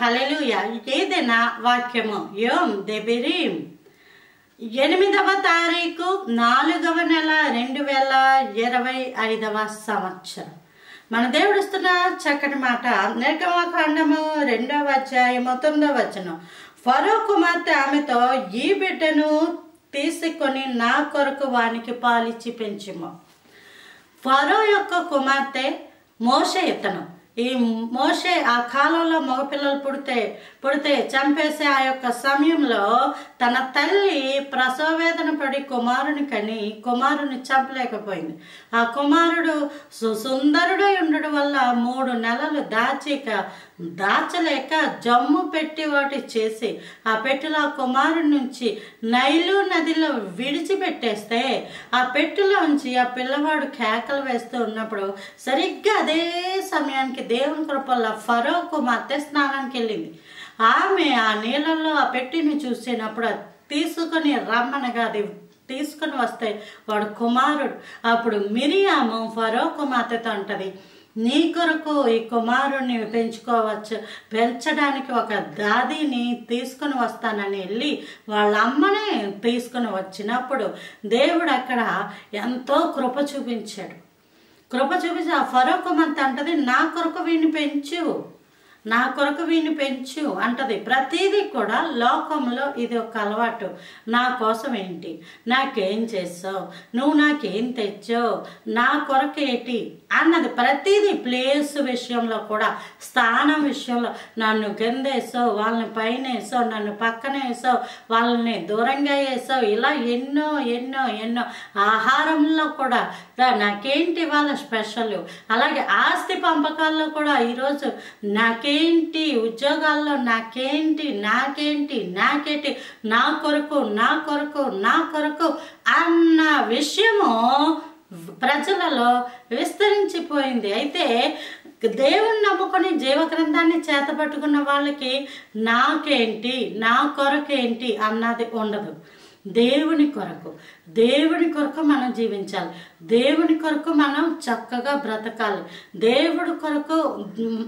హల్లెలూయా. ఏదైనా వాక్యము యోమ్ దెబిరీం 8వ తారీఖు 4వ నెల 2025వ సంవత్సరం. మన దేవుడు ఇస్తున్న చక్కటి మాట నిర్గమకాండము 2వ అధ్యాయము 9వ వచనం. ఫరో కుమార్తె ఆమెతో, ఈ బిడ్డను తీసుకొని నా కొరకు వానికి పాలిచ్చి పెంచుము. ఫరో యొక్క కుమార్తె మోషే ఇతను. ఈ మోషే ఆ కాలంలో మగపిల్లలు పుడితే చంపేసే ఆ యొక్క సమయంలో తన తల్లి ప్రసవ వేదన పడి కుమారుని కని కుమారుని చంపలేకపోయింది. ఆ కుమారుడు సుందరుడై ఉండడం వల్ల 3 నెలలు దాచలేక జమ్ము పెట్టి వాటి చేసి ఆ పెట్టెలో ఆ కుమారుడి నుంచి నైలు నదిలో విడిచిపెట్టేస్తే ఆ పెట్టెలోంచి ఆ పిల్లవాడు కేకలు వేస్తూ ఉన్నప్పుడు సరిగ్గా అదే సమయానికి దేవుని కృపల్ల ఫరో కుమార్తె స్నానానికి వెళ్ళింది. ఆమె ఆ నీళ్ళల్లో ఆ పెట్టిని చూసినప్పుడు తీసుకుని రమ్మనగా అది తీసుకుని వస్తే వాడు కుమారుడు. అప్పుడు మిరియాము ఫరో కుమార్తెతో అంటది, నీ కొరకు ఈ కుమారుడిని పెంచడానికి ఒక దాదిని తీసుకుని వస్తానని వెళ్ళి వాళ్ళ అమ్మనే తీసుకుని వచ్చినప్పుడు దేవుడు అక్కడ ఎంతో కృప చూపించి ఆ ఫరో కుమార్తె అంటది, నా కొరకు వీడిని పెంచు అంటది. ప్రతిదీ కూడా లోకంలో ఇది ఒక అలవాటు. నా కోసం ఏంటి, నాకేం చేసావు, నువ్వు నాకేం తెచ్చావు, నా కొరకేటి అన్నది ప్రతిదీ. ప్లేస్ విషయంలో కూడా, స్థానం విషయంలో నన్ను కింద వేసావు, వాళ్ళని పైన వేసావు, నన్ను పక్కన వేసావు, వాళ్ళని దూరంగా వేసావు, ఇలా ఎన్నో ఎన్నో ఎన్నో. ఆహారంలో కూడా నాకేంటి వాళ్ళ స్పెషల్. అలాగే ఆస్తి పంపకాల్లో కూడా ఈరోజు నాకేంటి, ఉద్యోగాల్లో నాకేంటి, నా కొరకు అన్న విషయము ప్రజలలో విస్తరించిపోయింది. అయితే దేవుణ్ణి నమ్ముకొని జీవగ్రంథాన్ని చేతపట్టుకున్న వాళ్ళకి నాకేంటి, నా కొరకేంటి అన్నది ఉండదు. దేవుని కొరకు మనం జీవించాలి. దేవుని కొరకు మనం చక్కగా బ్రతకాలి. దేవుడి కొరకు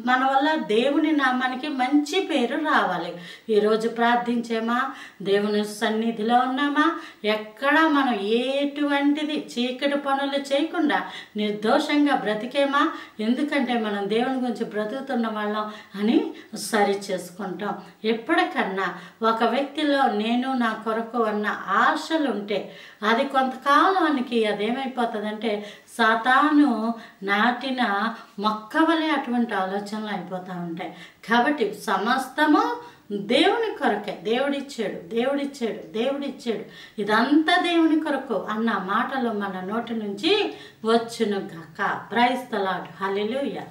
మన వల్ల దేవుని నామానికి మంచి పేరు రావాలి. ఈరోజు ప్రార్థించేమా, దేవుని సన్నిధిలో ఉన్నామా, ఎక్కడా మనం ఎటువంటిది చీకటి పనులు చేయకుండా నిర్దోషంగా బ్రతికేమా. ఎందుకంటే మనం దేవుని గురించి బ్రతుకుతున్న వాళ్ళం అని సరి చేసుకుంటాం. ఎప్పటికన్నా ఒక వ్యక్తిలో నేను నా కొరకు అన్న ఆశలు ఉంటే అది కొంతకాలానికి అదేమైపోతుందంటే సాతాను నాటిన మొక్క వలె అటువంటి ఆలోచనలు అయిపోతూ ఉంటాయి. కాబట్టి సమస్తము దేవుని కొరకే. దేవుడిచ్చాడు ఇదంతా దేవుని కొరకు అన్న మాటలు మన నోటి నుంచి వచ్చును గాక. Praise the Lord. హల్లెలూయా.